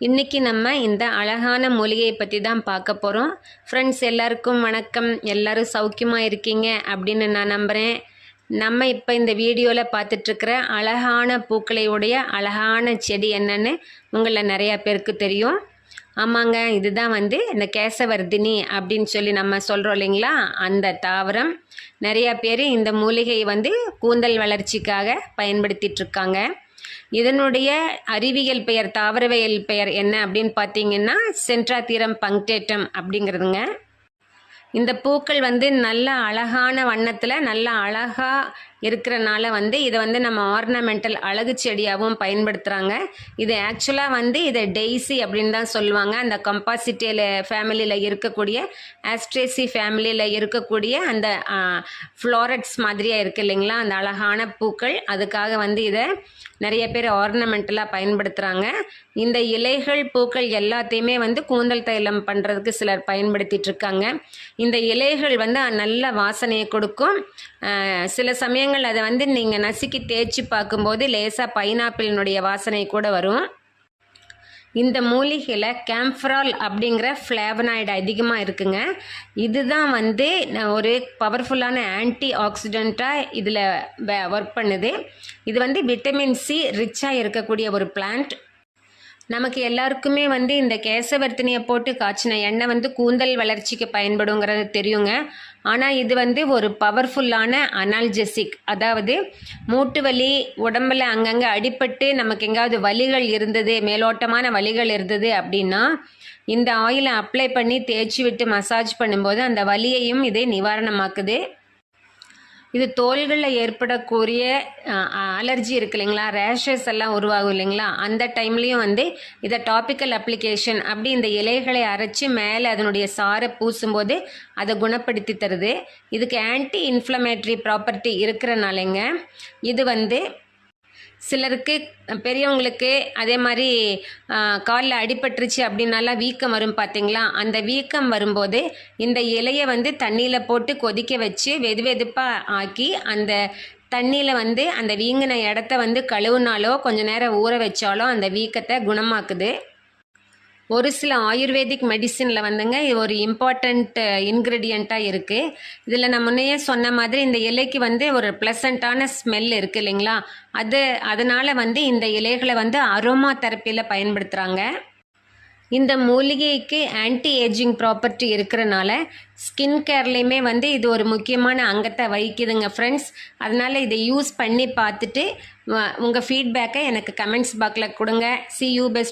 இன்றைக்கி நம்ம இந்த அழகான மூலிகையை பற்றி தான் பார்க்க போகிறோம். ஃப்ரெண்ட்ஸ் எல்லாருக்கும் வணக்கம். எல்லோரும் சௌக்கியமாக இருக்கீங்க அப்படின்னு நான் நம்புகிறேன். நம்ம இப்போ இந்த வீடியோவில் பார்த்துட்ருக்கிற அழகான பூக்களையுடைய அழகான செடி என்னன்னு உங்களில் நிறையா பேருக்கு தெரியும். ஆமாங்க, இதுதான் இந்த கேசவர்தினி அப்படின்னு சொல்லி நம்ம சொல்கிறோம் இல்லைங்களா, அந்த தாவரம். நிறையா பேர் இந்த மூலிகையை கூந்தல் வளர்ச்சிக்காக பயன்படுத்திகிட்ருக்காங்க. இதனுடைய அறிவியல் பெயர், தாவரவியல் பெயர் என்ன அப்படின்னு பார்த்தீங்கன்னா சென்ட்ராதீரம் பங்க்டேட்டம் அப்படிங்கிறதுங்க. இந்த பூக்கள் நல்ல அழகான வண்ணத்தில் நல்ல அழகாக இருக்கிறனால இதை நம்ம ஆர்னமெண்டல் அழகு செடியாகவும் பயன்படுத்துகிறாங்க. இது ஆக்சுவலாக இதை டெய்ஸி அப்படின்னு தான் சொல்லுவாங்க. அந்த கம்பாசிட்டியில் ஃபேமிலியில் இருக்கக்கூடிய ஆஸ்ட்ரேசி ஃபேமிலியில் இருக்கக்கூடிய அந்த ஃப்ளோரட்ஸ் மாதிரியாக இருக்குது இல்லைங்களா, அந்த அழகான பூக்கள். அதுக்காக இதை நிறைய பேர் ஆர்னமெண்டலாக பயன்படுத்துகிறாங்க. இந்த இலைகள் பூக்கள் எல்லாத்தையுமே கூந்தல் தைலம் பண்ணுறதுக்கு சிலர் பயன்படுத்திட்டு இருக்காங்க. இந்த இலைகள் நல்ல வாசனையை கொடுக்கும். சில சமயங்கள் அதை நீங்கள் நசுக்கி தேய்ச்சி பார்க்கும்போது லேசாக பைனாப்பிளினுடைய வாசனை கூட வரும். இந்த மூலிகையில் கேம்ஃபரால் அப்படிங்கிற ஃப்ளேவனாய்டு அதிகமாக இருக்குங்க. இதுதான் ஒரு பவர்ஃபுல்லான ஆன்டி ஆக்சிடெண்ட்டாக இதில் ஒர்க் பண்ணுது. இது விட்டமின் சி ரிச்சாக இருக்கக்கூடிய ஒரு பிளான்ட். நமக்கு எல்லாருக்குமே இந்த கேசவர்த்தினியை போட்டு காய்ச்சின எண்ணெய் கூந்தல் வளர்ச்சிக்கு பயன்படுங்கிறது தெரியுங்க. ஆனால் இது ஒரு பவர்ஃபுல்லான அனால்ஜெசிக். அதாவது மூட்டு வலி, உடம்புல அங்கங்கே அடிபட்டு நமக்கு எங்காவது வலிகள் இருந்தது, மேலோட்டமான வலிகள் இருந்தது அப்படின்னா இந்த ஆயிலை அப்ளை பண்ணி தேய்ச்சி விட்டு மசாஜ் பண்ணும்போது அந்த வலியையும் இதை நிவாரணமாக்குது. இது தோள்களில் ஏற்படக்கூடிய அலர்ஜி இருக்கு இல்லைங்களா, ரேஷஸ் எல்லாம் உருவாகும் இல்லைங்களா, அந்த டைம்லேயும் இதை டாபிக்கல் அப்ளிகேஷன் அப்படி இந்த இலைகளை அரைச்சி மேலே அதனுடைய சாரை பூசும்போது அதை குணப்படுத்தி தருது. இதுக்கு ஆன்டி இன்ஃப்ளமேட்ரி ப்ராப்பர்ட்டி இருக்கிறனாலங்க இது சிலருக்கு, பெரியவங்களுக்கு அதே மாதிரி காலில் அடிபட்டுருச்சு அப்படின்னாலாம் வீக்கம் வரும் பார்த்தீங்களா, அந்த வீக்கம் வரும்போது இந்த இலையை தண்ணியில் போட்டு கொதிக்க வச்சு வெது வெதுப்பாக ஆக்கி அந்த தண்ணியில் அந்த வீங்கின இடத்த கழுவுனாலோ கொஞ்ச நேரம் ஊற வச்சாலோ அந்த வீக்கத்தை குணமாக்குது. ஒரு சில ஆயுர்வேதிக் மெடிசினில் இது ஒரு இம்பார்ட்டண்ட் இன்க்ரீடியண்ட்டாக இருக்குது. இதில் நான் முன்னையே சொன்ன மாதிரி இந்த இலைக்கு ஒரு ப்ளசண்ட்டான ஸ்மெல் இருக்குது இல்லைங்களா, அதனால் இந்த இலைகளை அரோமா தெரப்பியில் பயன்படுத்துகிறாங்க. இந்த மூலிகைக்கு ஆன்டி ஏஜிங் ப்ராப்பர்ட்டி இருக்கிறனால ஸ்கின் கேர்லேயுமே இது ஒரு முக்கியமான அங்கத்தை வகிக்குதுங்க ஃப்ரெண்ட்ஸ். அதனால் இதை யூஸ் பண்ணி பார்த்துட்டு உங்கள் ஃபீட்பேக்கை எனக்கு கமெண்ட்ஸ் பாக்ஸில் கொடுங்க. See you best.